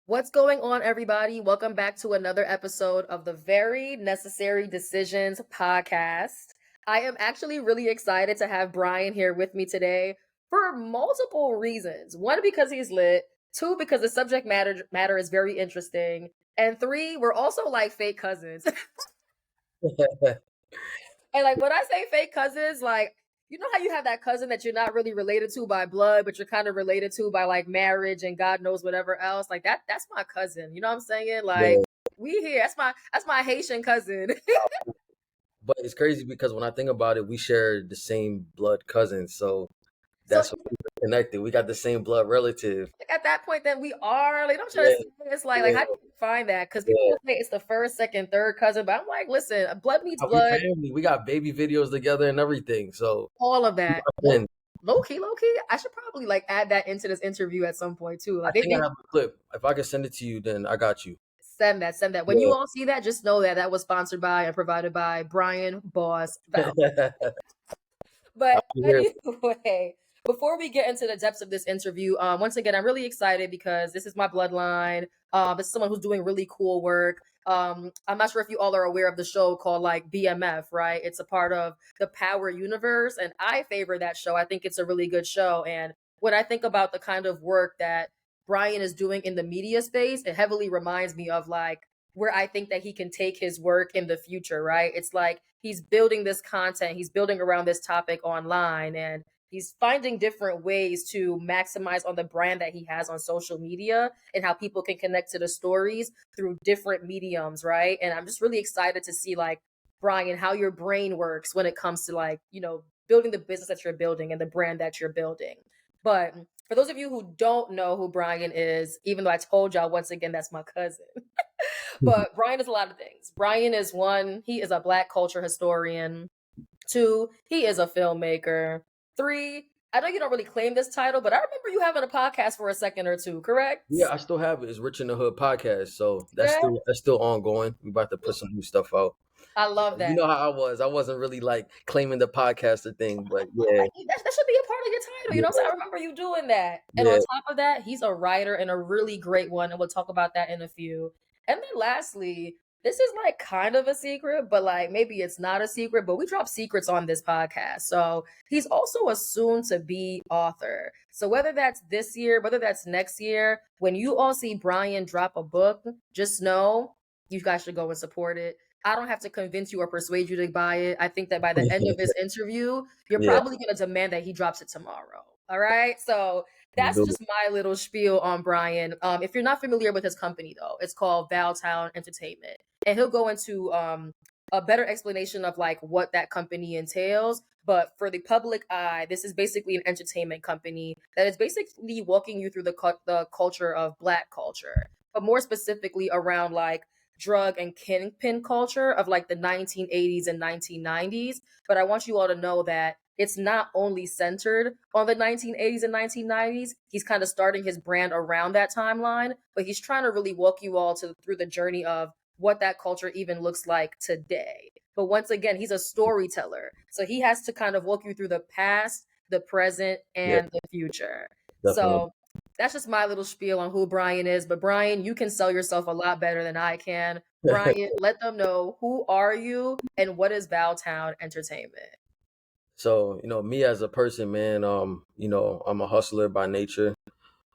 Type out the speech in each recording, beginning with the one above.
What's going on, everybody? Welcome back to another episode of the Very Necessary Decisions podcast. I am actually really excited to have Brian here with me today for multiple reasons. One, because he's lit. Two, because the subject matter is very interesting. And three, we're also like fake cousins. And like when I say fake cousins, like you know how you have that cousin that you're not really related to by blood, but you're kind of related to by like marriage and God knows whatever else. Like that's my cousin. You know what I'm saying? Like Yeah, we here. That's my Haitian cousin. but it's crazy because when I think about it, we share the same blood cousins, so So that's what we're connected. We got the same blood relative. like, at that point, then we are like I'm trying to Yeah, say it's like yeah, how do you find that? Because people yeah. will say it's the first, second, third cousin, but I'm like, listen, blood meets We blood, family. We got baby videos together and everything. So all of that. Low, and low key. I should probably like add that into this interview at some point too. I Like think I they have a clip. If I can send it to you, then I got you. Send that. When you Yeah. all see that, just know that that was sponsored by and provided by Brian Boss Val. But I'll be here. anyway, before we get into the depths of this interview, once again, I'm really excited because this is my bloodline. This is someone who's doing really cool work. I'm not sure if you all are aware of the show called like BMF, right? It's a part of the Power universe, and I favor that show. I think it's a really good show. And when I think about the kind of work that Brian is doing in the media space, it heavily reminds me of like where I think that he can take his work in the future, right? It's like he's building this content, he's building around this topic online, and he's finding different ways to maximize on the brand that he has on social media and how people can connect to the stories through different mediums, right? And I'm just really excited to see like Brian how your brain works when it comes to like, building the business that you're building and the brand that you're building. But for those of you who don't know who Brian is, even though I told y'all once again that's my cousin. But Brian is a lot of things. Brian is one, he is a Black culture historian. Two, he is a filmmaker. Three, I know you don't really claim this title, but I remember you having a podcast for a second or two, correct? Yeah, I still have it. It's Rich in the Hood podcast, so that's Yeah, still ongoing. We about to put some new stuff out. I love You that. know how I was. I wasn't really like claiming the podcaster thing, but yeah, That should be a part of your title. You know what I'm saying? I remember you doing that. And on yeah, top of that, he's a writer and a really great one. And we'll talk about that in a few. And then lastly, this is like kind of a secret, but like maybe it's not a secret, but we drop secrets on this podcast. So he's also a soon to be author. So whether that's this year, whether that's next year, when you all see Brian drop a book, just know you guys should go and support it. I don't have to convince you or persuade you to buy it. I think that by the end of this interview, you're yeah. probably going to demand that he drops it tomorrow. All right. So that's Do just my little spiel on Brian. If you're not familiar with his company, though, it's called Valtown Entertainment. And he'll go into a better explanation of like what that company entails. But for the public eye, this is basically an entertainment company that is basically walking you through the culture of Black culture, but more specifically around like drug and kingpin culture of like the 1980s and 1990s. But I want you all to know that it's not only centered on the 1980s and 1990s. He's kind of starting his brand around that timeline, but he's trying to really walk you all through the journey of what that culture even looks like today. But once again, he's a storyteller. So he has to kind of walk you through the past, the present, Yeah, and the future. definitely. So that's just my little spiel on who Brian is. But Brian, you can sell yourself a lot better than I can. Brian, let them know, who are you and what is Valtown Entertainment? So, me as a person, man, I'm a hustler by nature.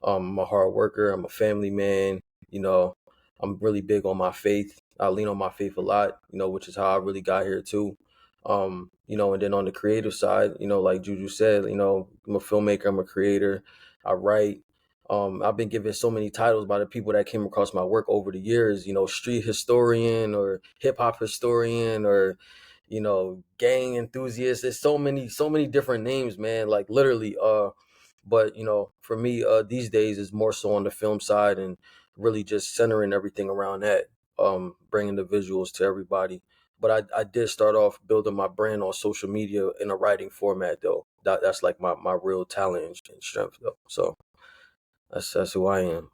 I'm a hard worker. I'm a family man. You know, I'm really big on my faith. I lean on my faith a lot, which is how I really got here too. And then on the creative side, like Juju said, I'm a filmmaker, I'm a creator, I write. I've been given so many titles by the people that came across my work over the years, street historian or hip hop historian or gang enthusiast. There's so many different names, man. Like literally, but for me, these days is more so on the film side and really just centering everything around that, bringing the visuals to everybody. But I did start off building my brand on social media in a writing format, though. That's like my real talent and strength, though. So that's who I am.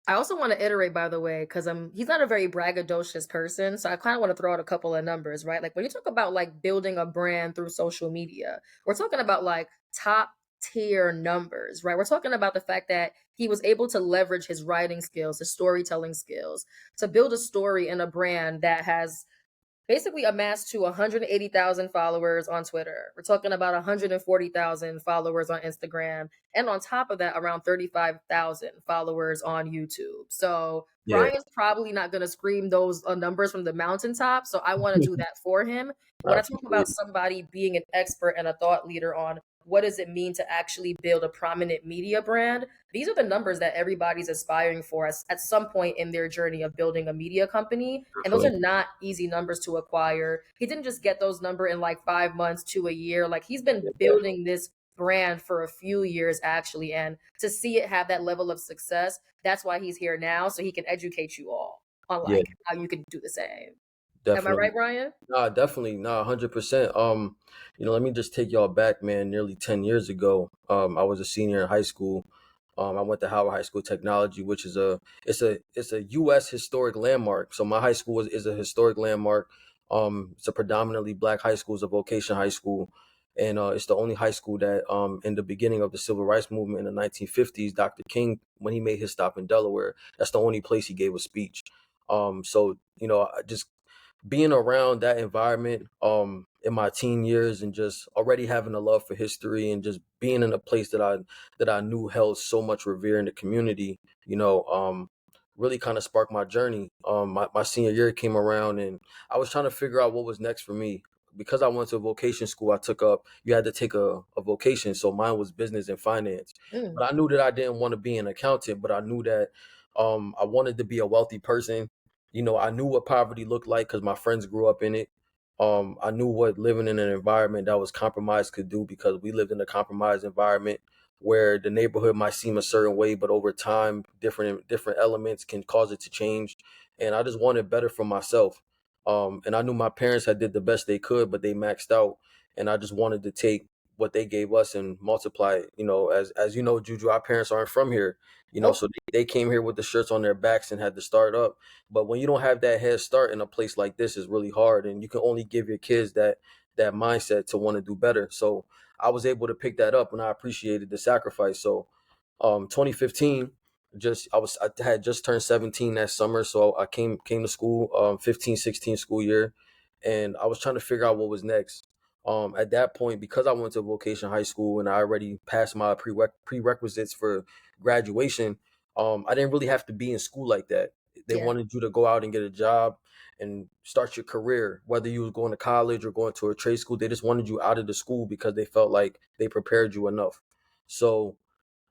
I also want to iterate, by the way, because he's not a very braggadocious person. So I kind of want to throw out a couple of numbers, right? Like when you talk about like building a brand through social media, we're talking about like top tier numbers, right? We're talking about the fact that he was able to leverage his writing skills, his storytelling skills to build a story and a brand that has basically amassed to 180,000 followers on Twitter. We're talking about 140,000 followers on Instagram. And on top of that, around 35,000 followers on YouTube. So Yeah, Brian's probably not going to scream those numbers from the mountaintop. So I want to do that for him. But I when I talk appreciate about it. somebody being an expert and a thought leader on what does it mean to actually build a prominent media brand, these are the numbers that everybody's aspiring for at some point in their journey of building a media company. And those Definitely. are not easy numbers to acquire. He didn't just get those number in like 5 months to a year. Like he's been Yeah, building this brand for a few years actually. And to see it have that level of success, that's why he's here now. So he can educate you all on yeah, like how you can do the same. Am I definitely. right, Brian? Nah, definitely. Nah, 100%. Let me just take y'all back, man. Nearly 10 years ago, I was a senior in high school. I went to Howard High School Technology, which is a U.S. historic landmark. So my high school is a historic landmark. It's a predominantly black high school. It's a vocation high school, and it's the only high school that in the beginning of the civil rights movement in the 1950s, Dr. King, when he made his stop in Delaware, that's the only place he gave a speech. So I just being around that environment in my teen years and just already having a love for history and just being in a place that I knew held so much revere in the community, really kind of sparked my journey. My senior year came around and I was trying to figure out what was next for me. Because I went to a vocation school, you had to take a vocation. So mine was business and finance. Mm, But I knew that I didn't want to be an accountant, but I knew that I wanted to be a wealthy person. I knew what poverty looked like because my friends grew up in it. I knew what living in an environment that was compromised could do because we lived in a compromised environment where the neighborhood might seem a certain way, but over time, different elements can cause it to change. And I just wanted better for myself. And I knew my parents had did the best they could, but they maxed out. And I just wanted to take what they gave us and multiply it. As you know, Juju, our parents aren't from here. nope. So they came here with the shirts on their backs and had to start up. But when you don't have that head start in a place like this, it's really hard, and you can only give your kids that mindset to want to do better. So I was able to pick that up, and I appreciated the sacrifice. So, 2015, I had just turned 17 that summer, so I came to school, 15, 16 school year, and I was trying to figure out what was next. At that point, because I went to vocation high school and I already passed my prerequisites for graduation, I didn't really have to be in school like that. They Yeah, wanted you to go out and get a job and start your career, whether you was going to college or going to a trade school. They just wanted you out of the school because they felt like they prepared you enough. So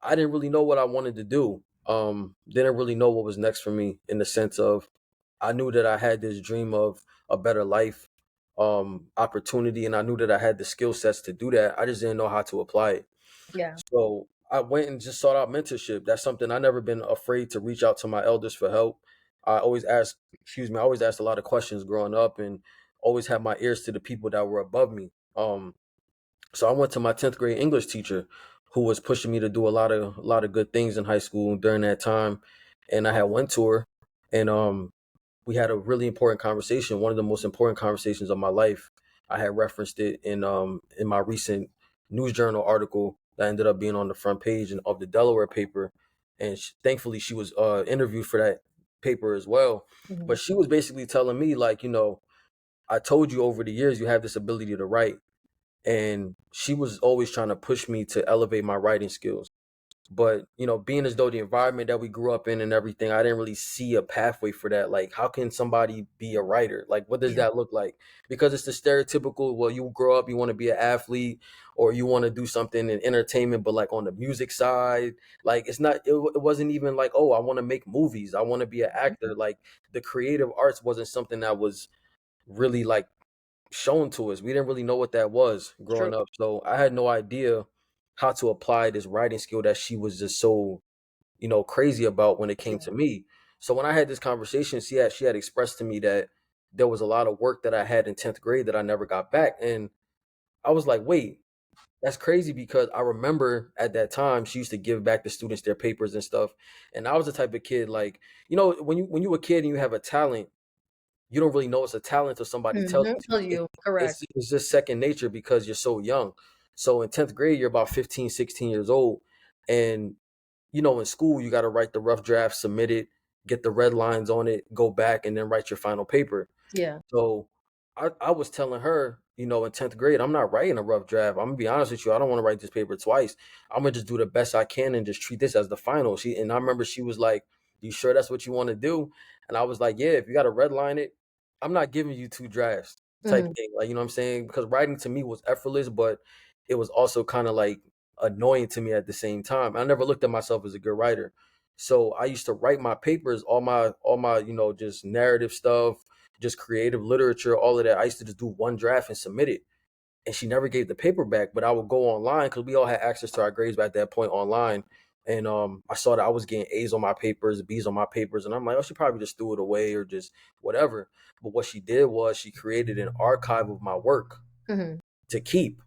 I didn't really know what I wanted to do. Didn't really know what was next for me in the sense of I knew that I had this dream of a better life, opportunity, and I knew that I had the skill sets to do that. I just didn't know how to apply it. yeah, So I went and just sought out mentorship. That's something I never been afraid to reach out to my elders for help. I always asked a lot of questions growing up and always had my ears to the people that were above me. So I went to my 10th grade English teacher who was pushing me to do a lot of good things in high school during that time. And I had went to her and we had a really important conversation, one of the most important conversations of my life. I had referenced it in my recent news journal article that ended up being on the front page of the Delaware paper, and thankfully she was interviewed for that paper as well. mhm, But she was basically telling me like, I told you over the years you have this ability to write, and she was always trying to push me to elevate my writing skills. But being as though the environment that we grew up in and everything, I didn't really see a pathway for that. Like, how can somebody be a writer? Like, what does yeah, that look like? Because it's the stereotypical, well, you grow up, you want to be an athlete or you want to do something in entertainment, but like on the music side, like it wasn't even like, oh, I want to make movies, I want to be an actor. Like, the creative arts wasn't something that was really like shown to us. We didn't really know what that was true. growing up. So I had no idea how to apply this writing skill that she was just so, crazy about when it came Yeah, to me. So when I had this conversation, she had expressed to me that there was a lot of work that I had in 10th grade that I never got back. And I was like, wait, that's crazy because I remember at that time she used to give back the students their papers and stuff. And I was the type of kid like, when you a kid and you have a talent, you don't really know it's a talent until somebody tells hmm you to. Tell you correct. It's just second nature because you're so young. So in 10th grade, you're about 15, 16 years old. And, in school, you got to write the rough draft, submit it, get the red lines on it, go back, and then write your final paper. Yeah. So I was telling her, in 10th grade, I'm not writing a rough draft. I'm gonna be honest with you. I don't want to write this paper twice. I'm gonna just do the best I can and just treat this as the final. And I remember she was like, "You sure that's what you want to do?" And I was like, "Yeah, if you got to redline it, I'm not giving you two drafts type Hmm. thing." Like, you know what I'm saying? Because writing to me was effortless, but it was also kind of like annoying to me at the same time. I never looked at myself as a good writer. So I used to write my papers, all my, just narrative stuff, just creative literature, all of that. I used to just do one draft and submit it. And she never gave the paper back, but I would go online because we all had access to our grades at that point online. And I saw that I was getting A's on my papers, B's on my papers, and I'm like, oh, she probably just threw it away or just whatever. But what she did was she created an archive of my work Hmm. to keep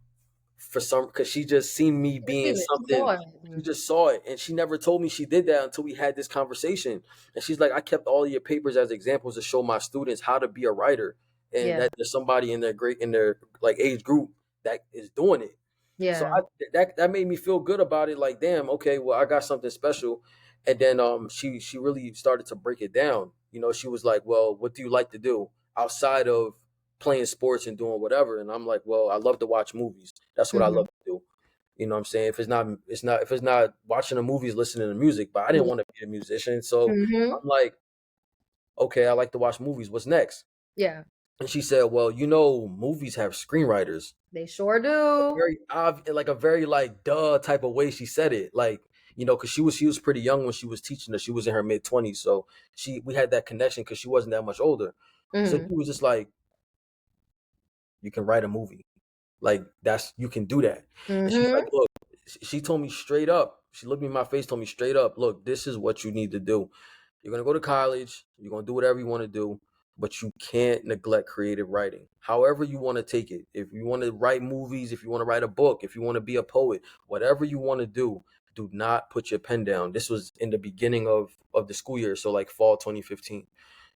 for some, because she just seen me being She saw something. it. She just saw it, and she never told me she did that until we had this conversation. And she's like, I kept all of your papers as examples to show my students how to be a writer, and Yeah. that there's somebody in their like age group that is doing it. So Yeah. that made me feel good about it. Like, damn, okay, well, I got something special. And then she really started to break it down. She was like, well, what do you like to do outside of playing sports and doing whatever? And I'm like, well, I love to watch movies. That's what I Hmm. love to do. You know what I'm saying? If it's not watching the movies, listening to music, but I didn't Yeah. want to be a musician. So Hmm. I'm like, okay, I like to watch movies. What's next? Yeah. And she said, well, movies have screenwriters. They sure do. Very like a very like duh type of way she said it. Like, because she was pretty young when she was teaching us. She was in her mid-20s, so we had that connection because she wasn't that much older. So Hmm. she was just like, you can write a movie. Like, that's you can do that. And she's like, Hmm. look, she told me straight up. She looked me in my face, told me straight up, look, this is what you need to do. You're gonna go to college, you're gonna do whatever you want to do, but you can't neglect creative writing. However you want to take it. If you want to write movies, if you want to write a book, if you want to be a poet, whatever you want to do not put your pen down. This was in the beginning of the school year, so like fall 2015.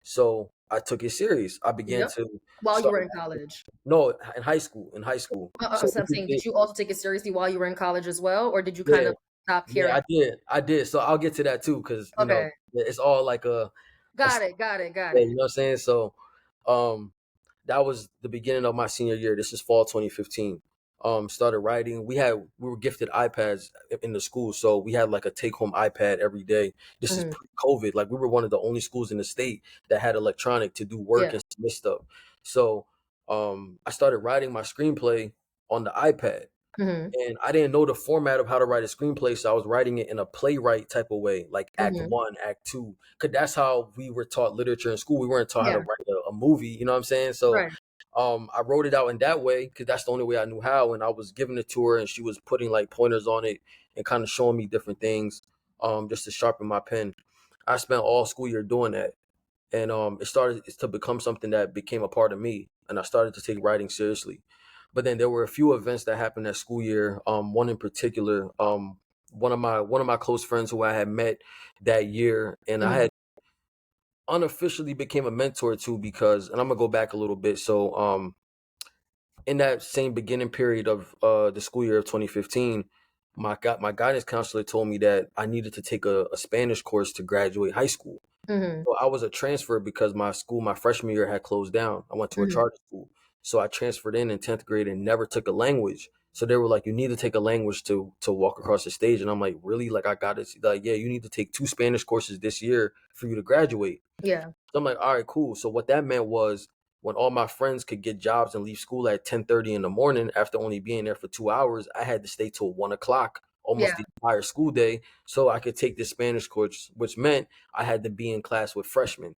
So I took it serious. I began Yep. to While you start. were in college. No, in high school. In high school. So So I'm saying, did you also take it seriously while you were in college as well, or did you kind yeah, of stop yeah, caring? I did. I did. So I'll get to that too, because Okay. it's all like a Got it. Got it. Got yeah, it. you know what I'm saying? So that was the beginning of my senior year. This is fall 2015. Started writing. We were gifted iPads in the school, so we had like a take home iPad every day. This is Hmm. pre-COVID. Like, we were one of the only schools in the state that had electronic to do work Yeah. and submit stuff. So I started writing my screenplay on the iPad. Hmm. And I didn't know the format of how to write a screenplay, so I was writing it in a playwright type of way, like Act Hmm. One, Act Two, because that's how we were taught literature in school. We weren't taught how to Yeah. write a movie. You know what I'm saying? So, Right. I wrote it out in that way because that's the only way I knew how. And I was giving it to her, and she was putting like pointers on it and kind of showing me different things, just to sharpen my pen. I spent all school year doing that, and it started to become something that became a part of me, and I started to take writing seriously. But then there were a few events that happened that school year. One in particular, one of my close friends who I had met that year, and I Hmm. had unofficially became a mentor to, because, and I'm gonna go back a little bit. So in that same beginning period of the school year of 2015, my guidance counselor told me that I needed to take a Spanish course to graduate high school. Hmm. So I was a transfer because my freshman year had closed down. I went to a Hmm. charter school. So I transferred in 10th grade and never took a language. So they were like, you need to take a language to walk across the stage. And I'm like, really? Like, I got it. Like, yeah, you need to take 2 Spanish courses this year for you to graduate. Yeah. So I'm like, all right, cool. So what that meant was, when all my friends could get jobs and leave school at 10:30 in the morning after only being there for 2 hours, I had to stay till 1 o'clock almost Yeah. the entire school day so I could take this Spanish course, which meant I had to be in class with freshmen.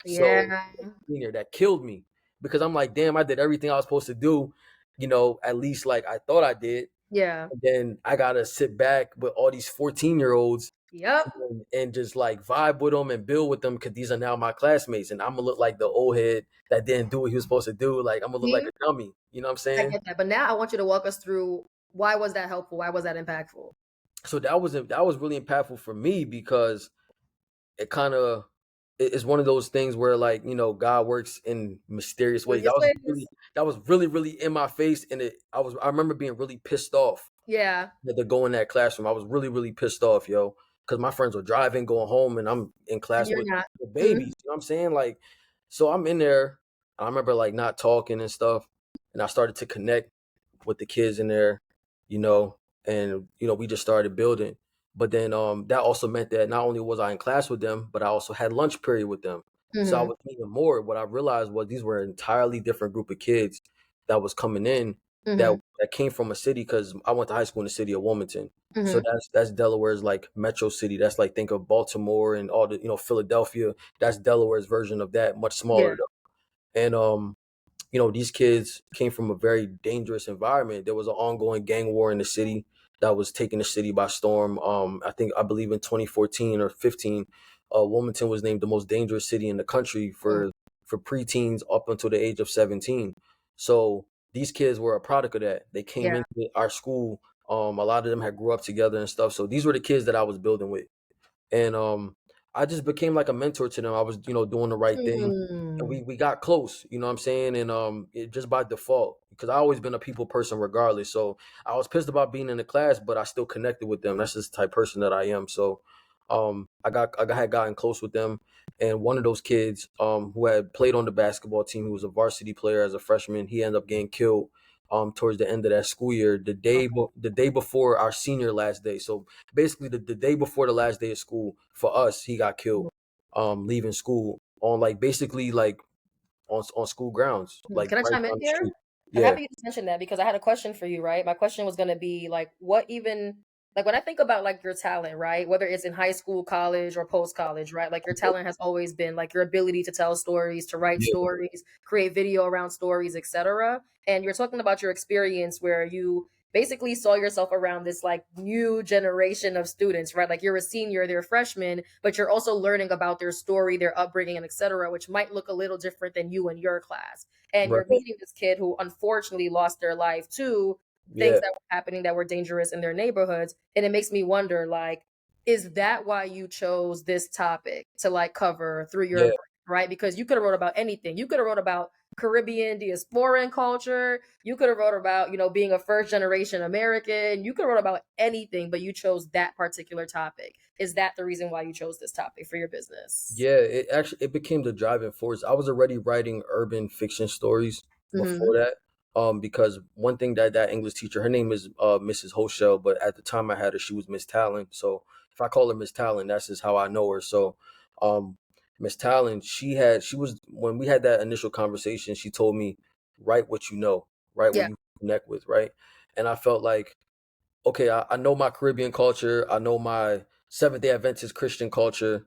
So Yeah. senior, that killed me, because I'm like, damn, I did everything I was supposed to do, at least like I thought I did. Yeah. And then I gotta sit back with all these 14-year-olds Yep. and just like vibe with them and build with them, because these are now my classmates, and I'm gonna look like the old head that didn't do what he was supposed to do. Like, I'm gonna look like See? a dummy. You know what I'm I saying? get that. But now I want you to walk us through why was that helpful? Why was that impactful? So that was really impactful for me, because it kind of it's one of those things where, like, God works in mysterious ways. Yes, ways. That was really, really in my face, and I remember being really pissed off Yeah. to go in that classroom. I was really, really pissed off, yo, because my friends were driving, going home, and I'm in And class you're with not. the Mhm. babies. You know what I'm saying? Like, so I'm in there. I remember like not talking and stuff, and I started to connect with the kids in there, you know, and we just started building. But then that also meant that not only was I in class with them, but I also had lunch period with them. So I Mhm. was meeting more. What I realized was these were an entirely different group of kids that was coming in that Mhm. that came from a city, because I went to high school in the city of Wilmington. So Mhm. that's Delaware's like metro city. That's like, think of Baltimore and all the, Philadelphia. That's Delaware's version of that, much Yeah. smaller though. And these kids came from a very dangerous environment. There was an ongoing gang war in the city that was taking the city by storm. I believe in 2014 or 15, Wilmington was named the most dangerous city in the country Mm. for preteens up until the age of 17. So these kids were a product of that. They came Yeah. into our school. A lot of them had grew up together and stuff. So these were the kids that I was building with, and I just became like a mentor to them. I was, doing the right thing, and Mm. we got close. You know what I'm saying? And it just by default, because I always been a people person regardless. So I was pissed about being in the class, but I still connected with them. That's just the type of person that I am. So I had gotten close with them, and one of those kids who had played on the basketball team, who was a varsity player as a freshman, he ended up getting killed towards the end of that school year, the day before our senior last day. So basically the day before the last day of school for us, he got killed leaving school on, like, basically like on school grounds, like Can I right chime in down the here? street. I'm Yeah. happy you just mentioned that because I had a question for you, right? My question was gonna be like, what even like when I think about like your talent, right? Whether it's in high school, college, or post college, right? Like your talent has always been like your ability to tell stories, to write Yeah. stories, create video around stories, etc. And you're talking about your experience where you basically saw yourself around this like new generation of students, right? Like you're a senior, they're freshmen, but you're also learning about their story, their upbringing, and etc., which might look a little different than you in your class. And Right. you're meeting this kid who unfortunately lost their life to things Yeah. that were happening that were dangerous in their neighborhoods. And it makes me wonder, like, is that why you chose this topic to like cover through your Yeah. brand, right? Because you could have wrote about anything. You could have wrote about Caribbean diasporan culture. You could have wrote about, being a first generation American. You could have wrote about anything, but you chose that particular topic. Is that the reason why you chose this topic for your business? Yeah, it became the driving force. I was already writing urban fiction stories before Mm-hmm. that. Because one thing that English teacher, her name is Mrs. Hochel, but at the time I had her, she was Miss Talon. So if I call her Miss Talon, that's just how I know her. So um Miss Talon, she was, when we had that initial conversation, she told me, write what you know, write what Yeah. you connect with, right? And I felt like, okay, I know my Caribbean culture, I know my Seventh Day Adventist Christian culture,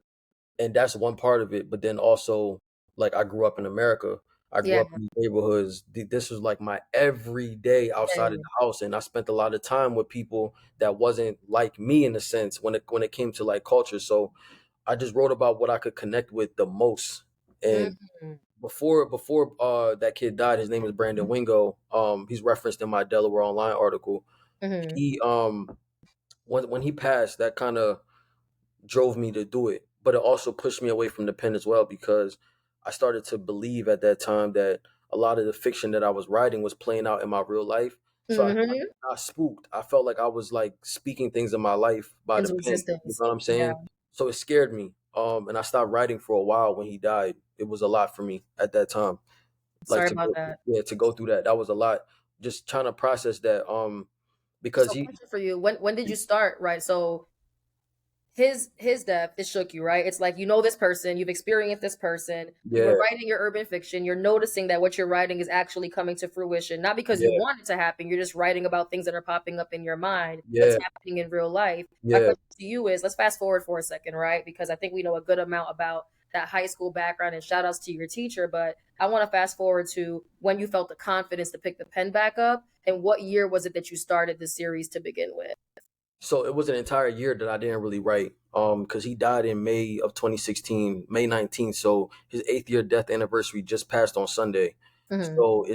and that's one part of it. But then also, like, I grew up in America. I grew Yeah. up in these neighborhoods. This was like my everyday outside of Yeah. the house, and I spent a lot of time with people that wasn't like me in a sense when it came to like culture. So I just wrote about what I could connect with the most. And Mhm. before that kid died, his name is Brandon Wingo. He's referenced in my Delaware Online article. Mhm. He when he passed, that kind of drove me to do it, but it also pushed me away from the pen as well, because I started to believe at that time that a lot of the fiction that I was writing was playing out in my real life. So I Mhm. got spooked. I felt like I was like speaking things in my life by the Into pen. You existence. know what I'm Yeah. saying? So it scared me. And I stopped writing for a while when he died. It was a lot for me at that time. Like Sorry about that. to go through that. That was a lot. Just trying to process that. Because So he, question for you. When did you start, right? So his death, it shook you, right? It's like you know this person, you've experienced this person, you were yeah, writing your urban fiction, you're noticing that what you're writing is actually coming to fruition, not because you yeah, want it to happen, you're just writing about things that are popping up in your mind that's yeah, happening in real life. My yeah. question to you is let's fast forward for a second, right? Because I think we know a good amount about that high school background and shout outs to your teacher, but I want to fast forward to when you felt the confidence to pick the pen back up and what year was it that you started the series to begin with? So it was an entire year that I didn't really write. Because he died in May of 2016, May 19th. So his 8th year death anniversary just passed on Sunday. Hmm. So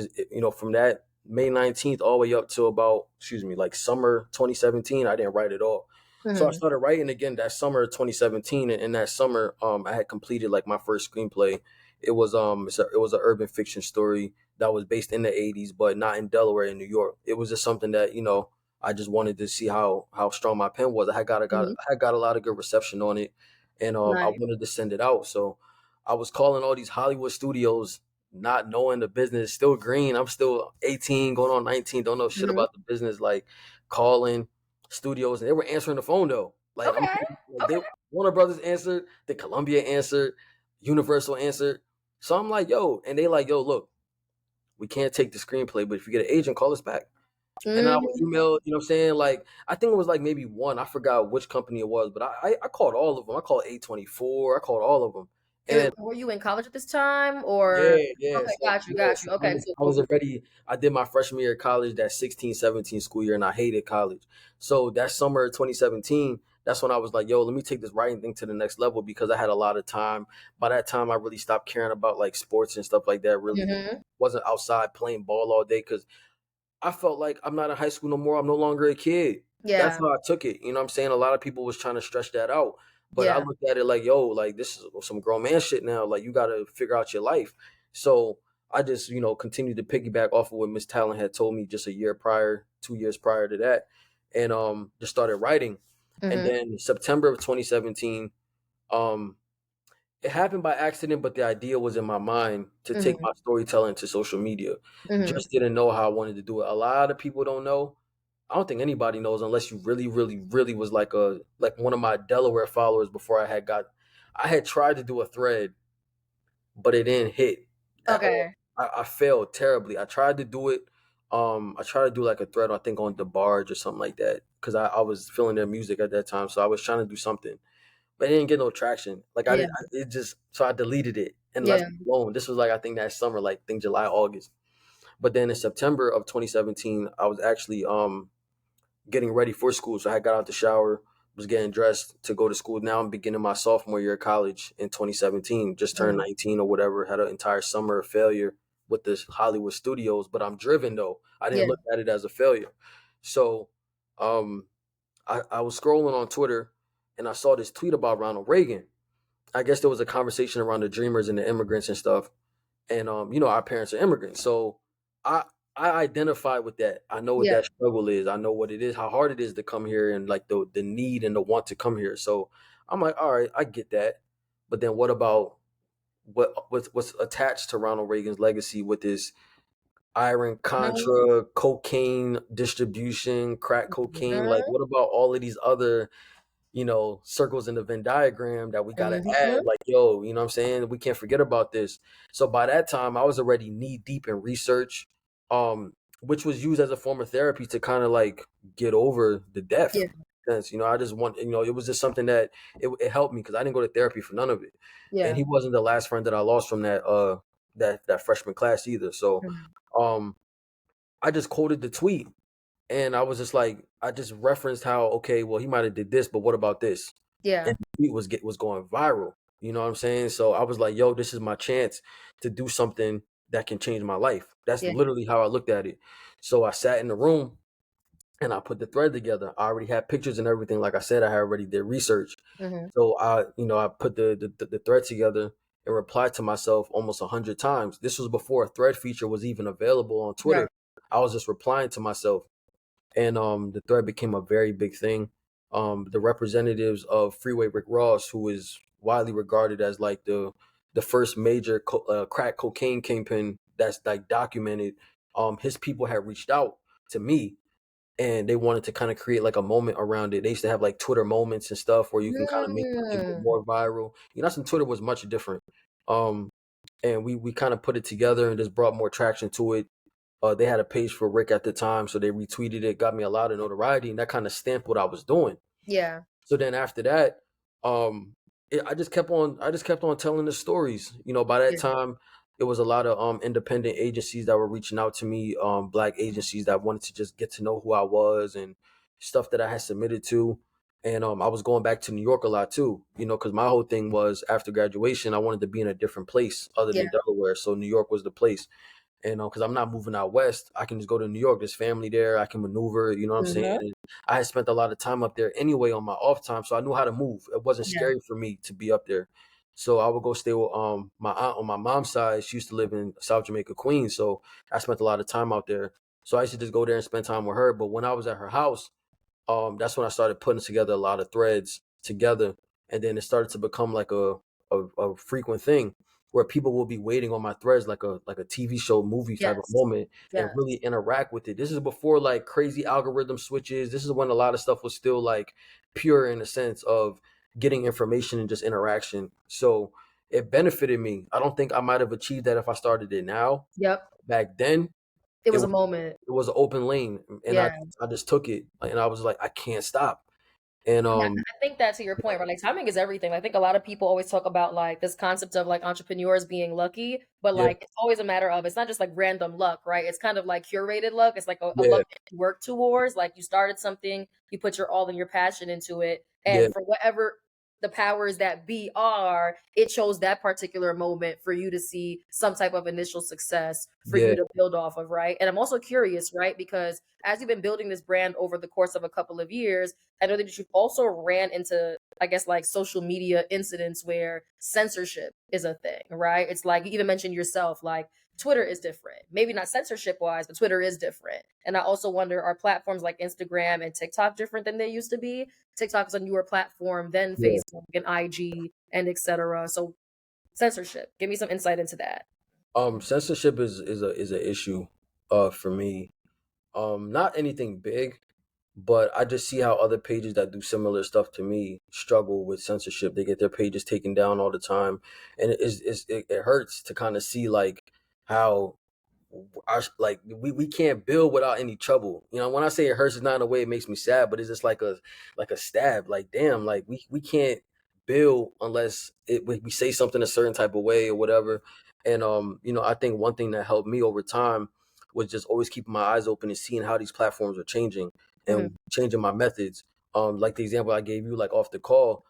from that May 19th all the way up to about, excuse me, like summer 2017, I didn't write at all. So I Mhm. started writing again that summer of 2017. And in that summer, I had completed like my first screenplay. It was an urban fiction story that was based in the 80s, but not in Delaware, in New York. It was just something that, I just wanted to see how strong my pen was. Mhm. I had got a lot of good reception on it, and I Nice. wanted to send it out. So I was calling all these Hollywood studios, not knowing the business, still green. I'm still 18, going on 19, don't know shit Mhm. about the business, like calling studios, and they were answering the phone though. Like Okay. like they Okay. Warner Brothers answered, the Columbia answered, Universal answered. So I'm like, yo, and they like, yo, look, we can't take the screenplay, but if you get an agent, call us back. And then I would Mhm. email, you know what I'm saying? Like, I think it was like maybe one. I forgot which company it was, but I called all of them. I called A24. I called all of them. And Were you in college at this time, or yeah, yeah. okay, So got you, yeah, got you. so Okay, I cool. was already I did my freshman year of college, that 16, 17 school year, and I hated college. So that summer of 2017, that's when I was like, yo, let me take this writing thing to the next level because I had a lot of time. By that time I really stopped caring about like sports and stuff like that. Really Mhm. wasn't outside playing ball all day because I felt like I'm not in high school no more. I'm no longer a kid. That's Yeah. how I took it. You know what I'm saying? A lot of people was trying to stretch that out. But I Yeah. looked at it like, yo, like this is some grown man shit now. Like you gotta figure out your life. So I just, continued to piggyback off of what Miss Talon had told me just a year prior, 2 years prior to that. And just started writing. And Mhm. then September of 2017, um, it happened by accident, but the idea was in my mind to take Mhm. my storytelling to social media. Mhm. Just didn't know how I wanted to do it. A lot of people don't know. I don't think anybody knows unless you really, really, really was like one of my Delaware followers before I had tried to do a thread, but it didn't hit at all. Okay. I failed terribly. I tried to do it. I tried to do like a thread, I think on the barge or something like that. Cause I was feeling their music at that time. So I was trying to do something but it didn't get no traction. Like I Yeah. did, it just so I deleted it and left Yeah. it alone. This was like I think that summer, like I think July, August. But then in September of 2017, I was actually getting ready for school. So I got out the shower, was getting dressed to go to school. Now I'm beginning my sophomore year of college in 2017. Just turned Mhm. 19 or whatever. Had an entire summer of failure with this Hollywood studios, but I'm driven though. I didn't Yeah. look at it as a failure. So um, I was scrolling on Twitter and I saw this tweet about Ronald Reagan. I guess there was a conversation around the dreamers and the immigrants and stuff. And our parents are immigrants. So I I identify with that. I know what Yeah. that struggle is. I know what it is, how hard it is to come here and like the need and the want to come here. So I'm like, all right, I get that. But then what about what's attached to Ronald Reagan's legacy with his iron Mhm. contra, cocaine distribution, crack cocaine? Like Mhm. what about all of these other circles in the Venn diagram that we got to add. Mhm. Like, yo, you know what I'm saying? We can't forget about this. So by that time, I was already knee deep in research, um, which was used as a form of therapy to kind of like get over the death. Yeah. Since, I just want, it was just something that it helped me because I didn't go to therapy for none of it. And Yeah. he wasn't the last friend that I lost from that freshman class either. So, Mhm. um, I just quoted the tweet and I was just like, I just referenced how okay, well, he might have did this, but what about this? Yeah. And the tweet was going viral. You know what I'm saying? So I was like, yo, this is my chance to do something that can change my life. That's Yeah. literally how I looked at it. So I sat in the room and I put the thread together. I already had pictures and everything. Like I said, I had already did research. Mhm. So I put the thread together and replied to myself almost 100 times. This was before a thread feature was even available on Right. Twitter. I was just replying to myself and the thread became a very big thing. The representatives of Freeway Rick Ross, who is widely regarded as like the first major crack cocaine kingpin that's like documented, his people had reached out to me and they wanted to kind of create like a moment around it. They used to have like Twitter moments and stuff where you can kind of make something go Mm. more viral. That's when Twitter was much different. Um, and we kind of put it together and just brought more traction to it. They had a page for Rick at the time, so they retweeted it, got me a lot of notoriety, and that kind of stamped what I was doing. Yeah. So then after that, I just kept on telling the stories. By that Yeah. time, it was a lot of independent agencies that were reaching out to me, black agencies that wanted to just get to know who I was and stuff that I had submitted to. And I was going back to New York a lot too, because my whole thing was after graduation, I wanted to be in a different place other Yeah. than Delaware. So New York was the place. And because I'm not moving out west, I can just go to New York. There's family there. I can maneuver. You know what I'm saying? Hmm. And I had spent a lot of time up there anyway on my off time, so I knew how to move. It wasn't Yeah. scary for me to be up there. So I would go stay with my aunt on my mom's side. She used to live in South Jamaica, Queens. So I spent a lot of time out there. So I used to just go there and spend time with her. But when I was at her house, that's when I started putting together a lot of threads together, and then it started to become like a frequent thing where people will be waiting on my threads like a TV show, movie type of Yes. moment, and Yes. really interact with it. This is before like crazy algorithm switches. This is when a lot of stuff was still like pure in the sense of getting information and just interaction. So it benefited me. I don't think I might have achieved that if I started it now. Yep. Back then, It it was was a moment. it was an open lane, and Yeah. I just took it, and I was like, I can't stop. And Yeah, I think that to your point, right? Like timing is everything. I think a lot of people always talk about like this concept of like entrepreneurs being lucky, but yeah, like it's always a matter of it's not just like random luck, right? It's kind of like curated luck. It's like a yeah, luck that you work towards. Like you started something, you put your all and your passion into it, yeah, and for whatever the powers that be are, it chose that particular moment for you to see some type of initial success for yeah, you to build off of, right? And I'm also curious, right? Because as you've been building this brand over the course of a couple of years, I know that you've also ran into, I guess, like social media incidents where censorship is a thing, right? It's like you even mentioned yourself, like Twitter is different. Maybe not censorship wise, but Twitter is different. And I also wonder, are platforms like Instagram and TikTok different than they used to be? TikTok is a newer platform than yeah. Facebook and IG and etc. So censorship. Give me some insight into that. Censorship is a issue, for me. Not anything big, but I just see how other pages that do similar stuff to me struggle with censorship. They get their pages taken down all the time, and it hurts to kind of see like how like we can't build without any trouble. You know, when I say it hurts, it's not in a way it makes me sad, but it's just like a stab. Like damn, like we can't build unless we say something a certain type of way or whatever. And I think one thing that helped me over time was just always keeping my eyes open and seeing how these platforms are changing Hmm. and changing my methods. Like the example I gave you, like off the call,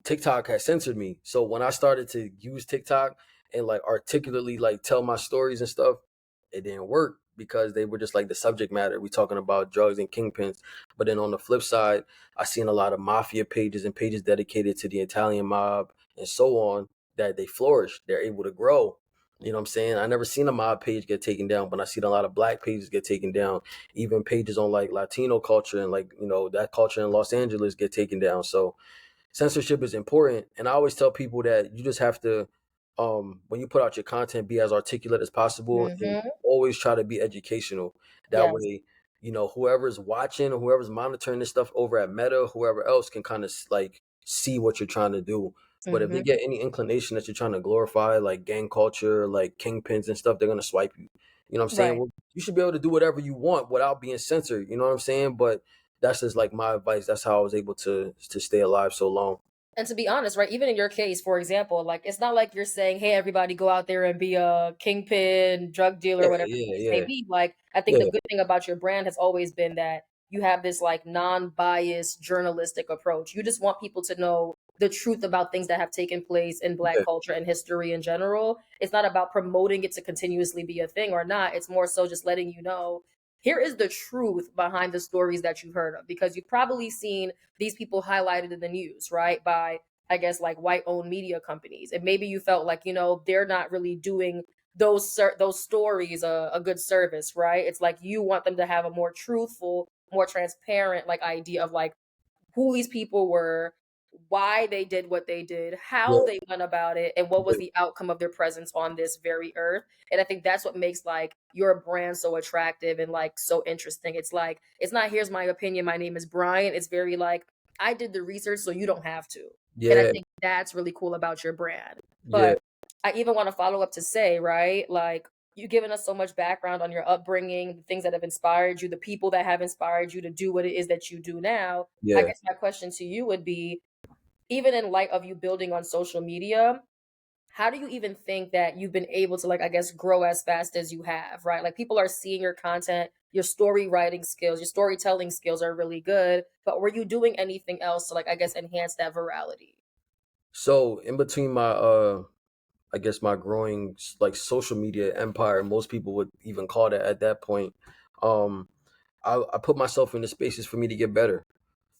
TikTok has censored me. So when I started to use TikTok and like articulately like tell my stories and stuff, it didn't work because they were just like the subject matter. We talking about drugs and kingpins. But then on the flip side, I seen a lot of mafia pages and pages dedicated to the Italian mob and so on that they flourish. They're able to grow. You know what I'm saying? I never seen a mob page get taken down, but I seen a lot of black pages get taken down. Even pages on like Latino culture and like, that culture in Los Angeles get taken down. So censorship is important, and I always tell people that you just have to, when you put out your content, be as articulate as possible and Hmm. always try to be educational. That Yes. way, whoever's watching or whoever's monitoring this stuff over at Meta, whoever else can kind of like see what you're trying to do. But if they Hmm. get any inclination that you're trying to glorify like gang culture, like kingpins and stuff, they're gonna swipe you. You know what I'm saying? Right. Well, you should be able to do whatever you want without being censored. You know what I'm saying? But that's just like my advice. That's how I was able to stay alive so long. And to be honest, right, even in your case, for example, like it's not like you're saying, "Hey, everybody, go out there and be a kingpin, drug dealer, Yeah, whatever the yeah, case may yeah, be." Like, I think the yeah, good thing about your brand has always been that you have this like non-biased journalistic approach. You just want people to know the truth about things that have taken place in Black yeah, culture and history in general. It's not about promoting it to continuously be a thing or not. It's more so just letting you know here is the truth behind the stories that you've heard of because you've probably seen these people highlighted in the news, right? By, I guess, like white owned media companies. And maybe you felt like, they're not really doing those stories a good service, right? It's like you want them to have a more truthful, more transparent like idea of like who these people were, why they did what they did, yeah, how they went about it, and what was yeah, the outcome of their presence on this very earth. And I think that's what makes like your brand so attractive and like so interesting. It's like, it's not here's my opinion, my name is Brian. It's very like, I did the research so you don't have to. And I yeah, think that's really cool about your brand. yeah, But I even want to follow up to say, right, like you've given us so much background on your upbringing, the things that have inspired you, the people that have inspired you to do what it is that you do now. I yeah. guess my question to you would be, even in light of you building on social media, how do you even think that you've been able to like, I guess, grow as fast as you have, right? Like people are seeing your content, your story writing skills, your storytelling skills are really good, but were you doing anything else to like, I guess, enhance that virality? So in between my I guess my growing like social media empire, most people would even call that at that point. Um, I put myself into spaces for me to get better.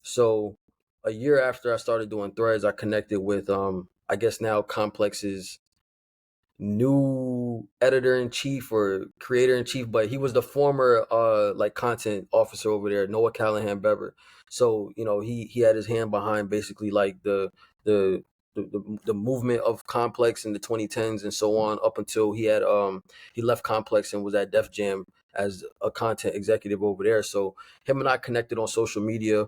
So a year after I started doing threads, I connected with I guess now Complex's new editor in chief or creator in chief, but he was the former like content officer over there, Noah Callahan Bever. So he had his hand behind basically like the the movement of Complex in the 2010s and so on up until he left Complex and was at Def Jam as a content executive over there. So him and I connected on social media.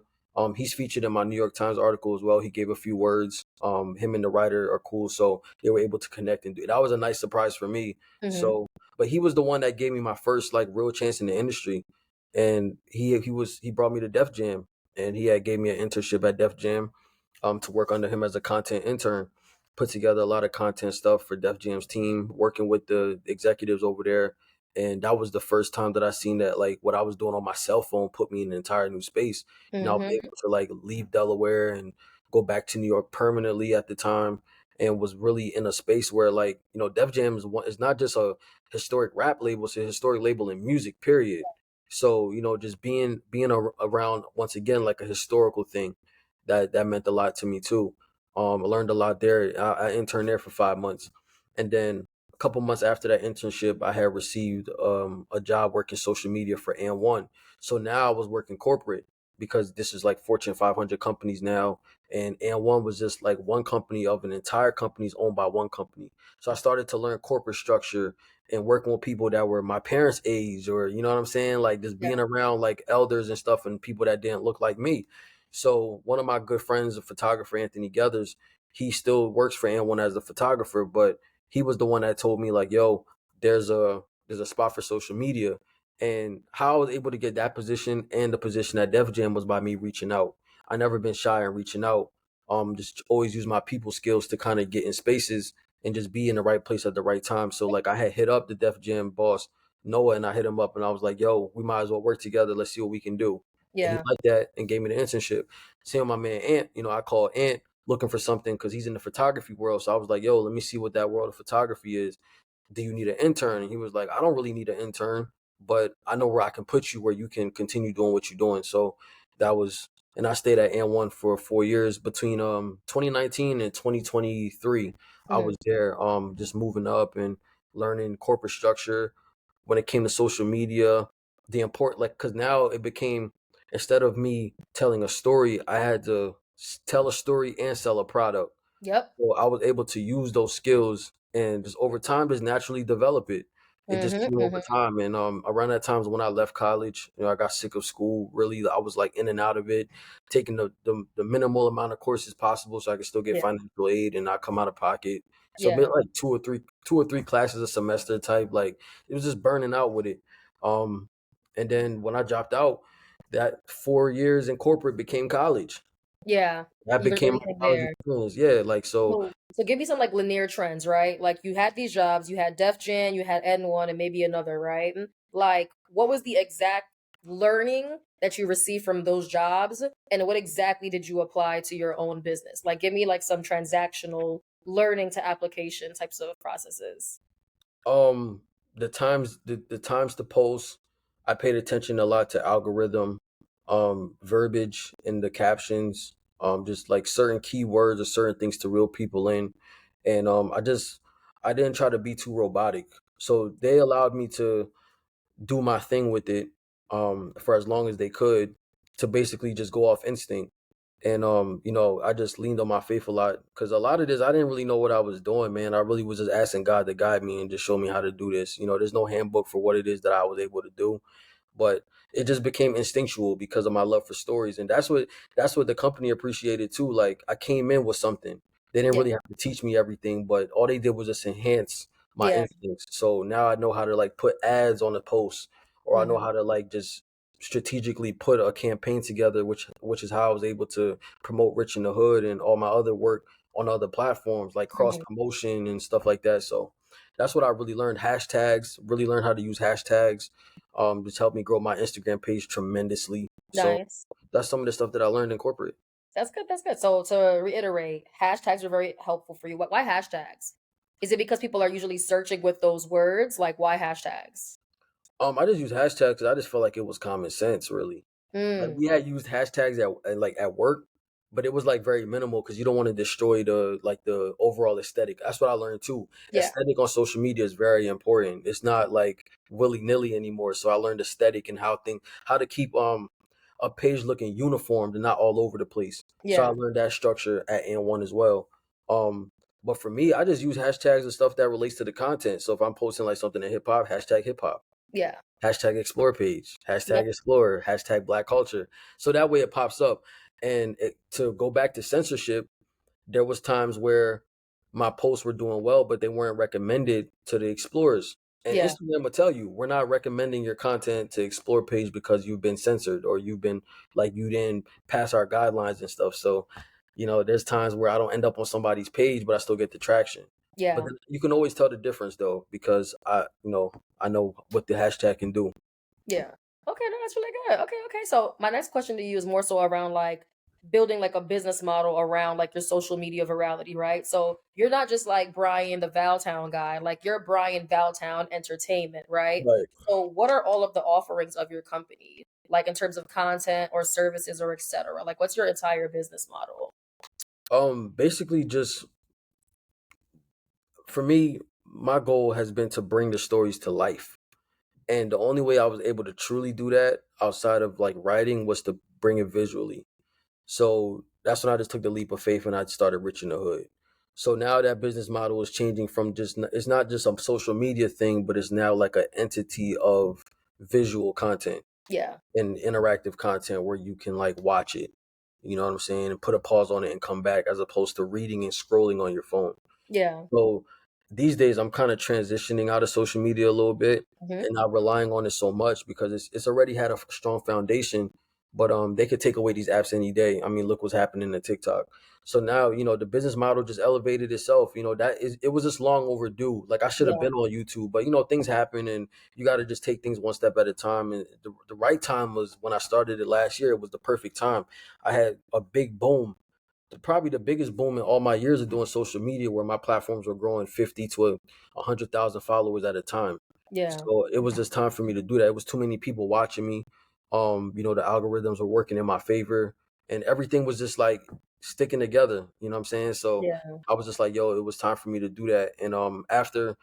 He's featured in my New York Times article as well. He gave a few words. Him and the writer are cool, so they were able to connect and do. That was a nice surprise for me. Mm-hmm. So, but he was the one that gave me my first like real chance in the industry, and he brought me to Def Jam, and he had gave me an internship at Def Jam, to work under him as a content intern. Put together a lot of content stuff for Def Jam's team, working with the executives over there. And that was the first time that I seen that like what I was doing on my cell phone put me in an entire new space. I was Mm-hmm. able to like leave Delaware and go back to New York permanently at the time, and was really in a space where like Def Jam is not just a historic rap label; it's a historic label in music. Period. So just being around once again like a historical thing, that meant a lot to me too. I learned a lot there. I interned there for 5 months, and then a couple months after that internship, I had received a job working social media for And One. So now I was working corporate because this is like Fortune 500 companies now, and One was just like one company of an entire companies owned by one company. So I started to learn corporate structure and working with people that were my parents' age, or you know what I'm saying, like just Yeah. being around like elders and stuff and people that didn't look like me. So one of my good friends, a photographer, Anthony Geathers, he still works for And One as a photographer, but he was the one that told me like, "Yo, there's a spot for social media." And how I was able to get that position and the position at Def Jam was by me reaching out. I never been shy in reaching out. Just always use my people skills to kind of get in spaces and just be in the right place at the right time. So like I had hit up the Def Jam boss Noah, and I hit him up and I was like, "Yo, we might as well work together. Let's see what we can do." And he Yeah. liked that and gave me the internship. Seeing my man Ant, I called Ant looking for something because he's in the photography world. So I was like, "Yo, let me see what that world of photography is. Do you need an intern?" And he was like, "I don't really need an intern, but I know where I can put you where you can continue doing what you're doing." So that was, and I stayed at And One for 4 years between 2019 and 2023. I Mm-hmm. was there just moving up and learning corporate structure. When it came to social media, the important, like, because now it became, instead of me telling a story, I had to tell a story and sell a product. Yep. So I was able to use those skills and just over time just naturally develop it. It just Mm-hmm. came over Mm-hmm. time. And around that time is when I left college. I got sick of school. Really, I was like in and out of it, taking the minimal amount of courses possible so I could still get Yeah. financial aid and not come out of pocket. So Yeah. maybe like two or three classes a semester type. Like it was just burning out with it. Um, and then when I dropped out, that 4 years in corporate became college. Yeah. That You learned became my everything college there. experience. Yeah, like so. So give me some like linear trends, right? Like you had these jobs, you had Def Jam, you had N1 and maybe another, right? Like what was the exact learning that you received from those jobs and what exactly did you apply to your own business? Like give me like some transactional learning to application types of processes. Um, the times to post, I paid attention a lot to algorithm, verbiage in the captions, just like certain keywords or certain things to reel people in, and I didn't try to be too robotic. So they allowed me to do my thing with it, for as long as they could, to basically just go off instinct. And I just leaned on my faith a lot because a lot of this I didn't really know what I was doing, man. I really was just asking God to guide me and just show me how to do this. There's no handbook for what it is that I was able to do, but it just became instinctual because of my love for stories, and that's what the company appreciated too. Like I came in with something. They didn't Yeah. really have to teach me everything, but all they did was just enhance my Yeah. instincts. So now I know how to like put ads on a post, or I know Mhm. how to like just strategically put a campaign together, which is how I was able to promote Rich in the Hood and all my other work on other platforms like cross Mhm. promotion and stuff like that. So that's what I really learned. Hashtags, really learned how to use hashtags. Just helped me grow my Instagram page tremendously. So Nice. that's some of the stuff that I learned in corporate. That's good. That's good. So to reiterate, hashtags are very helpful for you. Why hashtags? Is it because people are usually searching with those words? Like, why hashtags? I just use hashtags 'cause I just felt like it was common sense, really. Like, Mm, we had used hashtags like, at work, but it was, like, very minimal because you don't wanna destroy the overall aesthetic. That's what I learned too. yeah, Aesthetic on social media is very important. It's not, like, willy-nilly anymore, so I learned aesthetic and how to keep, a page looking uniformed and not all over the place. So I yeah, learned that structure at N1 as well. Um, but for me, I just use hashtags and stuff that relates to the content. So if I'm posting, like, something in hip hop, hashtag hip hop. yeah, Hashtag explore page, yep, hashtag explorer, hashtag black culture. So that way it pops up. And to go back to censorship, there was times where my posts were doing well, but they weren't recommended to the explorers. And yeah, Instagram will tell you, we're not recommending your content to explore page because you've been censored or you've been like you didn't pass our guidelines and stuff. So, there's times where I don't end up on somebody's page, but I still get the traction. But yeah. then you can always tell the difference though, because I know what the hashtag can do. Yeah. Okay, no, that's really good. Okay, okay. So my next question to you is more so around like building like a business model around like your social media virality, right? So you're not just like Brian the Valtown guy, like you're Brian Valtown Entertainment, right? Right. So what are all of the offerings of your company? Like in terms of content or services or etc. Like what's your entire business model? Basically just for me, my goal has been to bring the stories to life. And the only way I was able to truly do that outside of like writing was to bring it visually. So that's when I just took the leap of faith and I started Rich in the Hood. So now that business model is changing from it's not just a social media thing, but it's now like an entity of visual content Yeah. and interactive content where you can like watch it. You know what I'm saying? And put a pause on it and come back as opposed to reading and scrolling on your phone. Yeah. So these days, I'm kind of transitioning out of social media a little bit Hmm. and not relying on it so much because it's already had a strong foundation. But they could take away these apps any day. I mean, look what's happening to TikTok. So now, the business model just elevated itself. It was just long overdue. Like I should have Yeah. been on YouTube, but things happen and you got to just take things one step at a time. And the right time was when I started it last year. It was the perfect time. I had a big boom, probably the biggest boom in all my years of doing social media, where my platforms were growing 50 to 100,000 followers at a time. Yeah. So it was just time for me to do that. It was too many people watching me. The algorithms were working in my favor and everything was just like sticking together. You know what I'm saying? So Yeah. I was just like, yo, it was time for me to do that. And after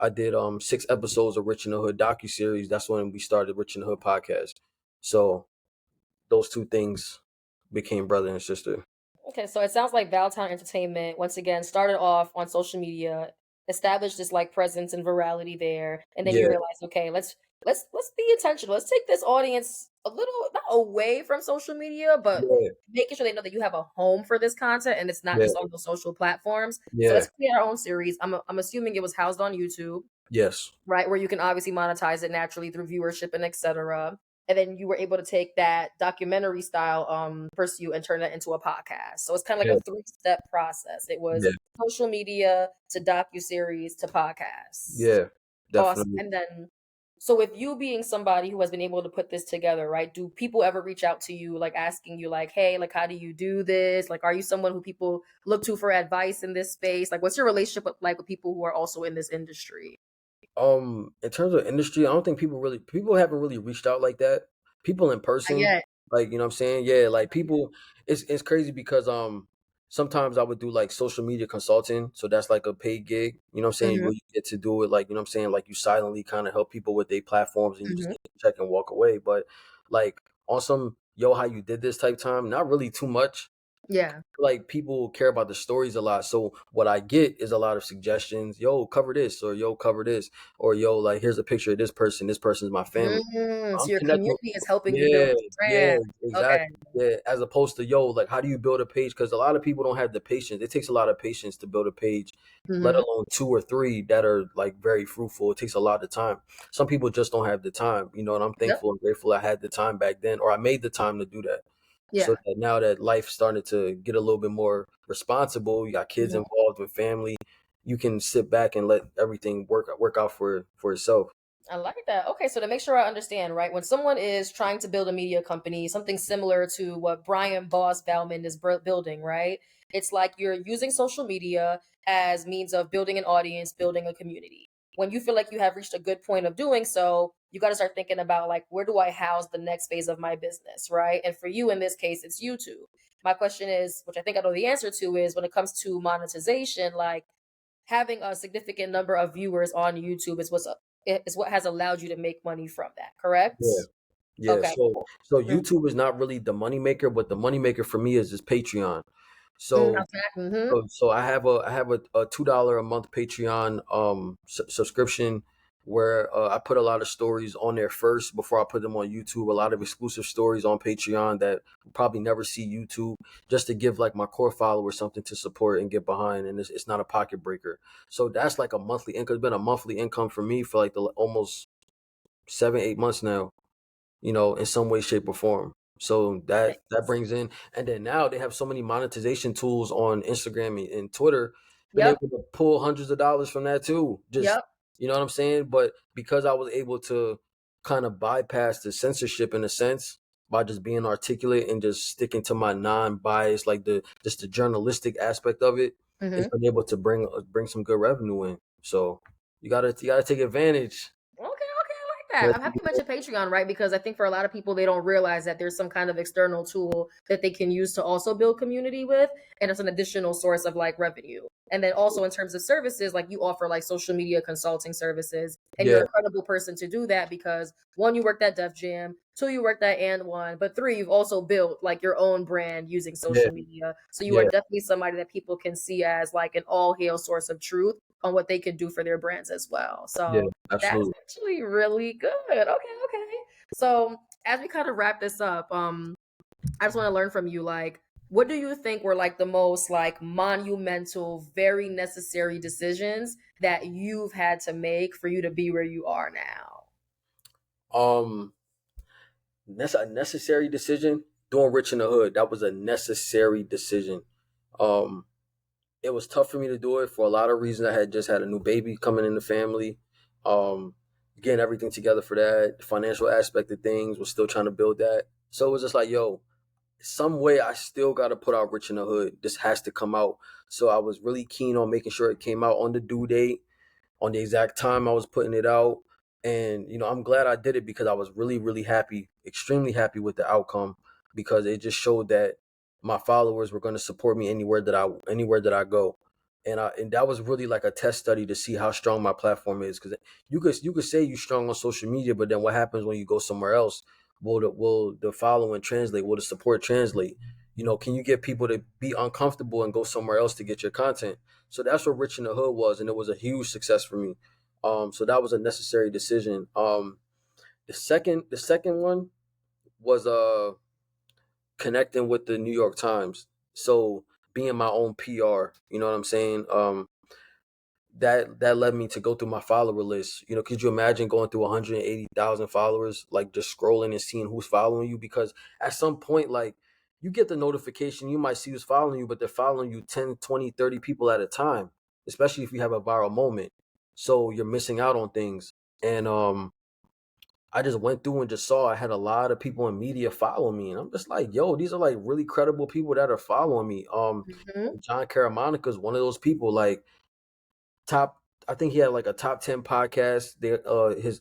I did 6 episodes of Rich in the Hood docuseries, that's when we started Rich in the Hood podcast. So those two things became brother and sister. Okay, so it sounds like Valtown Entertainment once again started off on social media, established this like presence and virality there, and then you Yeah, realize, okay, let's be intentional. Let's take this audience a little not away from social media, but yeah, making sure they know that you have a home for this content and it's not yeah, just on the social platforms. So yeah. let's create our own series. I'm assuming it was housed on YouTube, Yes. right? Where you can obviously monetize it naturally through viewership and etc. And then you were able to take that documentary style pursue and turn that into a podcast. So it's kind of Yeah. like a three-step process. It was Yeah. social media to docu-series to podcasts. Yeah. Awesome. Definitely. And then so with you being somebody who has been able to put this together, right? Do people ever reach out to you like asking you like, "Hey, like how do you do this?" Like are you someone who people look to for advice in this space? Like what's your relationship with people who are also in this industry? In terms of industry, I don't think people haven't really reached out like that. People in Not person, yet. like, you know what I'm saying? Yeah, like people it's crazy because sometimes I would do like social media consulting, so that's like a paid gig, you know what I'm saying? Mhm. Where you get to do it like, you know what I'm saying, like you silently kind of help people with their platforms and you just Mhm. get a check and walk away. But like on some yo how you did this type time, not really too much. Yeah. Like people care about the stories a lot. So what I get is a lot of suggestions. Yo, cover this, or yo, cover this, or yo, like here's a picture of this person. This person's my family. So I'm your connecting. community is helping you build Yeah, this yeah, brand. Okay. exactly. Yeah, as opposed to yo, like how do you build a page? Because a lot of people don't have the patience. It takes a lot of patience to build a page, let Mhm. alone two or three that are like very fruitful. It takes a lot of time. Some people just don't have the time, and I'm Yep. thankful and grateful I had the time back then, or I made the time to do that. So Yeah. that now that life started to get a little bit more responsible, you got kids Mhm. involved with family, you can sit back and let everything work out for itself. I like that. Okay, so to make sure I understand, right, when someone is trying to build a media company, something similar to what Brian Boss Valmond is building, right? It's like you're using social media as means of building an audience, building a community. When you feel like you have reached a good point of doing so, you got to start thinking about like where do I house the next phase of my business, right? And for you in this case, it's YouTube. My question is, which I think I know the answer to, is when it comes to monetization, like having a significant number of viewers on YouTube is what has allowed you to make money from that, correct? Yeah. Yeah, Okay, so cool. Mm, YouTube is not really the money maker, but the money maker for me is Patreon. So okay. Mm-hmm. so I have a $2 a month Patreon subscription where I put a lot of stories on there first before I put them on YouTube. A lot of exclusive stories on Patreon that will probably never see YouTube, just to give like my core followers something to support and get behind. And it's not a pocket breaker. So that's like a monthly income. It's been a monthly income for me for like the almost 7, 8 months now, in some way, shape, or form. So that Thanks. brings in, and then now they have so many monetization tools on Instagram and Twitter, been Yep. able to pull hundreds of dollars from that too. Just, Yep. you know what I'm saying? But because I was able to kind of bypass the censorship in a sense by just being articulate and just sticking to my non-bias, like the journalistic aspect of it, it's Mm-hmm. been able to bring some good revenue in. So you gotta take advantage. Okay, okay, I like that. I'm happy you mentioned Patreon, right? Because I think for a lot of people, they don't realize that there's some kind of external tool that they can use to also build community with, and it's an additional source of like revenue. And then also in terms of services, like you offer like social media consulting services, and you're Yeah, a credible person to do that because one, you worked at Def Jam, two, you worked at And One, but three, you've also built like your own brand using yeah, social media. So you are yeah. definitely somebody that people can see as like an all hail source of truth on what they can do for their brands as well. Yeah, So that's absolutely. actually really good. Okay, okay. So as we kind of wrap this up, I just want to learn from you, like, what do you think were like the most like monumental, very necessary decisions that you've had to make for you to be where you are now? Um, that's a necessary decision. Doing Rich in the Hood, that was a necessary decision. Um, it was tough for me to do it for a lot of reasons. I had just had a new baby coming in the family. Um, Getting everything together for that, the financial aspect of things, was still trying to build that. So it was just like, yo, some way I still got to put out Rich in the Hood. This has to come out. So I was really keen on making sure it came out on the due date, on the exact time I was putting it out. And, I'm glad I did it because I was really, really happy, extremely happy with the outcome, because it just showed that my followers were going to support me anywhere that I go. And that was really like a test study to see how strong my platform is. Because you could say you're strong on social media, but then what happens when you go somewhere else? Will the following translate? Will the support translate? Can you get people to be uncomfortable and go somewhere else to get your content? So that's what Rich in the Hood was, and it was a huge success for me. So that was a necessary decision. The second one was connecting with the New York Times. So being my own PR, you know what I'm saying? That led me to go through my follower list. Could you imagine going through 180,000 followers, like just scrolling and seeing who's following you? Because at some point, like, you get the notification, you might see who's following you, but they're following you 10, 20, 30 people at a time, especially if you have a viral moment. So you're missing out on things. And I just went through and just saw I had a lot of people in media follow me, and I'm just like, yo, these are like really credible people that are following me. Mm-hmm. John Caramonica is one of those people. Like, top, I think he had like a top 10 podcast there. His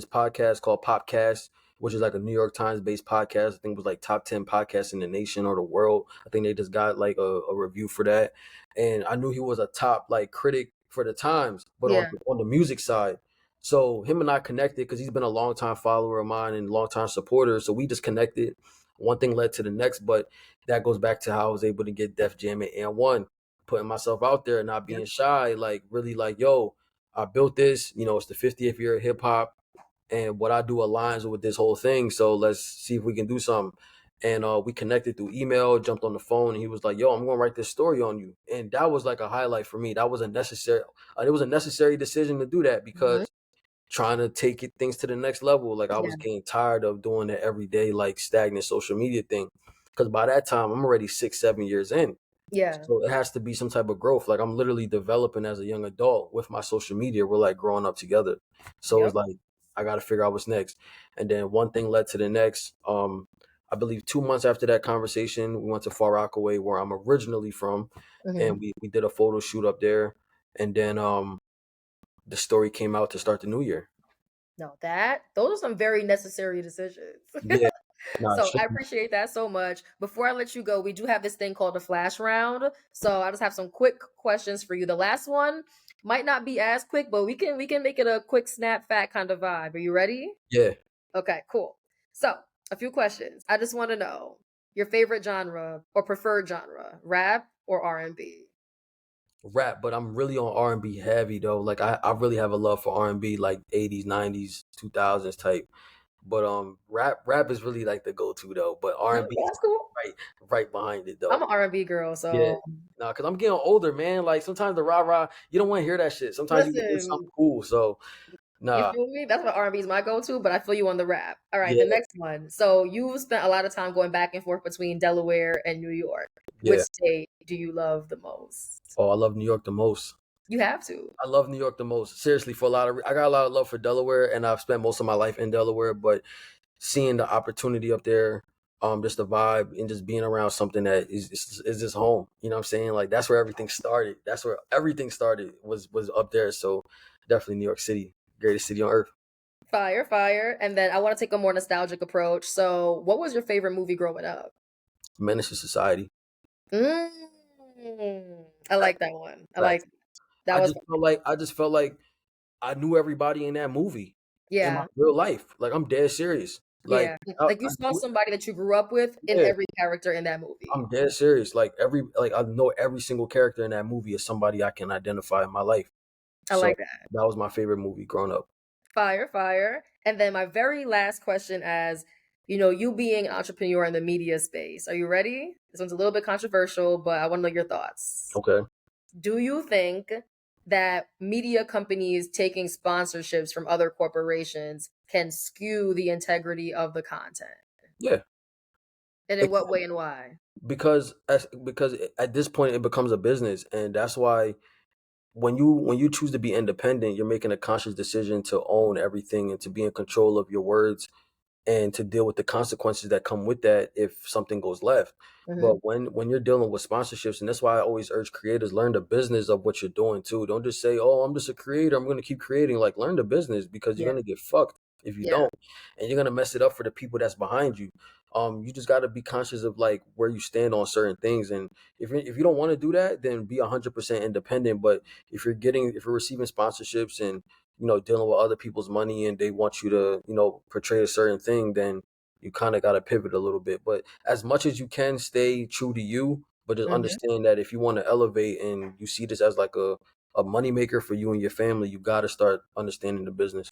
podcast called Popcast, which is like a New York Times based podcast. I think it was like top 10 podcasts in the nation or the world. I think they just got like a review for that. And I knew he was a top like critic for the Times, but on Yeah. on the music side. So him and I connected because he's been a long time follower of mine and long time supporter. So we just connected. One thing led to the next, but that goes back to how I was able to get Def Jam and One, putting myself out there, not Yep. being shy, like really like, yo, I built this, it's the 50th year of hip hop, and what I do aligns with this whole thing. So let's see if we can do something. And we connected through email, jumped on the phone, and he was like, yo, I'm gonna write this story on you. And that was like a highlight for me. That was it was a necessary decision to do that, Mm-hmm. because trying to take things to the next level. Like, I was Yeah. getting tired of doing the everyday, like, stagnant social media thing. Because by that time, I'm already 6, 7 years in. Yeah. So it has to be some type of growth. Like I'm literally developing as a young adult with my social media. We're like growing up together. So it's Yep. like I got to figure out what's next. And then one thing led to the next. I believe 2 months after that conversation, we went to Far Rockaway, where I'm originally from, Hmm. and we did a photo shoot up there. And then the story came out to start the new year. No, those are some very necessary decisions. Yeah, nah, So should I be. appreciate that so much. Before I let you go, we do have this thing called the flash round. So I just have some quick questions for you. The last one might not be as quick, but we can make it a quick snap fact kind of vibe. Are you ready? Yeah, Okay, cool. So a few questions. I just want to know your favorite genre or preferred genre, rap or R&B? rap, but I'm really on R&B heavy though. Like I really have a love for R&B, like 80s, 90s, 2000s type. But rap is really like the go-to though. But No, R&B is that's cool. right right behind it I'm though. an R&B girl, Yeah. so Nah, cause I'm getting older, man. Like sometimes the rah rah, you don't want to hear that shit. Sometimes you want to hear something listen. cool. So You nah, feel me? That's what R&B is my go-to, but I feel you on the rap. All right, the yeah, next one. So you spent a lot of time going back and forth between Delaware and New York. Which yeah. state do you love the most? Oh, I love New York the most. You have to. I love New York the most. Seriously, for a lot of I got a lot of love for Delaware, and I've spent most of my life in Delaware. But seeing the opportunity up there, just the vibe and just being around something that is just home. You know what I'm saying? Like that's where everything started. That's where everything started was up there. So definitely New York City, greatest city on earth. Fire, fire. And then I want to take a more nostalgic approach. So what was your favorite movie growing up? Menace to society. I like that one. I like Facts. that was I just felt like I knew everybody in that movie in my yeah. real life. Like I'm dead serious. Like Yeah. I, Like you I saw knew, somebody that you grew up with in yeah, every character in that movie. I'm dead serious. Like I know every single character in that movie is somebody I can identify in my life. I So like that. that was my favorite movie growing up. Fire, fire. And then my very last question as you being an entrepreneur in the media space. Are you ready? This one's a little bit controversial, but I want to know your thoughts. Okay. Do you think that media companies taking sponsorships from other corporations can skew the integrity of the content? Yeah. And in It what way and why? because at this point it becomes a business, and that's why when you choose to be independent, you're making a conscious decision to own everything and to be in control of your words and to deal with the consequences that come with that if something goes left. Hmm. But when you're dealing with sponsorships, and that's why I always urge creators, learn the business of what you're doing too. Don't just say, "Oh, I'm just a creator. I'm going to keep creating." Like learn the business because you're Yeah. going to get fucked if you Yeah. don't, and you're going to mess it up for the people that's behind you. You just got to be conscious of like where you stand on certain things, and if you don't want to do that, then be 100% independent. But if you're receiving sponsorships and dealing with other people's money and they want you to, portray a certain thing, then you kind of got to pivot a little bit. But as much as you can, stay true to you, but just Hmm. understand that if you want to elevate and you see this as like a moneymaker for you and your family, you got to start understanding the business.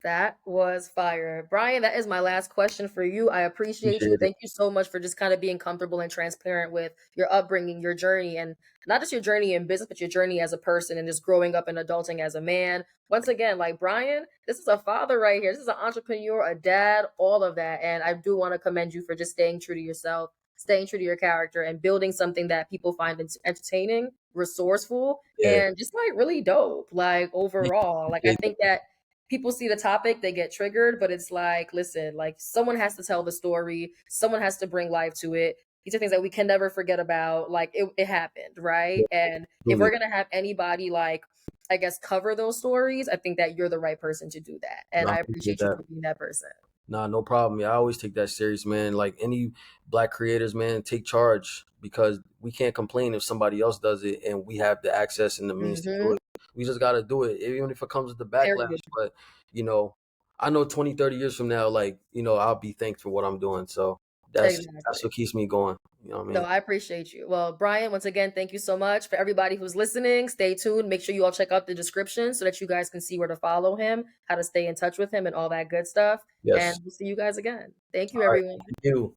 That was fire. Brian, that is my last question for you. I appreciate you. Appreciate it. Thank you so much for just kind of being comfortable and transparent with your upbringing, your journey, and not just your journey in business, but your journey as a person and just growing up and adulting as a man. Once again, like Brian, this is a father right here. This is an entrepreneur, a dad, all of that. And I do want to commend you for just staying true to yourself, staying true to your character, and building something that people find entertaining, resourceful, Yeah. and just like really dope. Like Yeah, overall, like I appreciate that. think that people see the topic, they get triggered, but it's like, listen, like someone has to tell the story, someone has to bring life to it. These are things that we can never forget about. Like it happened, right? Yeah, And if we're truly. gonna have anybody like, I guess, cover those stories, I think that you're the right person to do that. And I I appreciate appreciate you that. for being that person. Nah, no problem. Yeah, I always take that serious, man. Like any black creators, man, take charge because we can't complain if somebody else does it and we have the access and the means to do Mm-hmm. it. We just got to do it, even if it comes with the backlash. Period. But, you know, I know 20, 30 years from now, like, I'll be thanked for what I'm doing. So that's Exactly. what keeps me going. You know what I No, mean? I appreciate you. Well, Brian, once again, thank you so much. For everybody who's listening, stay tuned. Make sure you all check out the description so that you guys can see where to follow him, how to stay in touch with him, and all that good stuff. And Yes. we'll see you guys again. Thank you, All right. everyone. Thank you.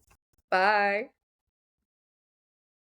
Bye.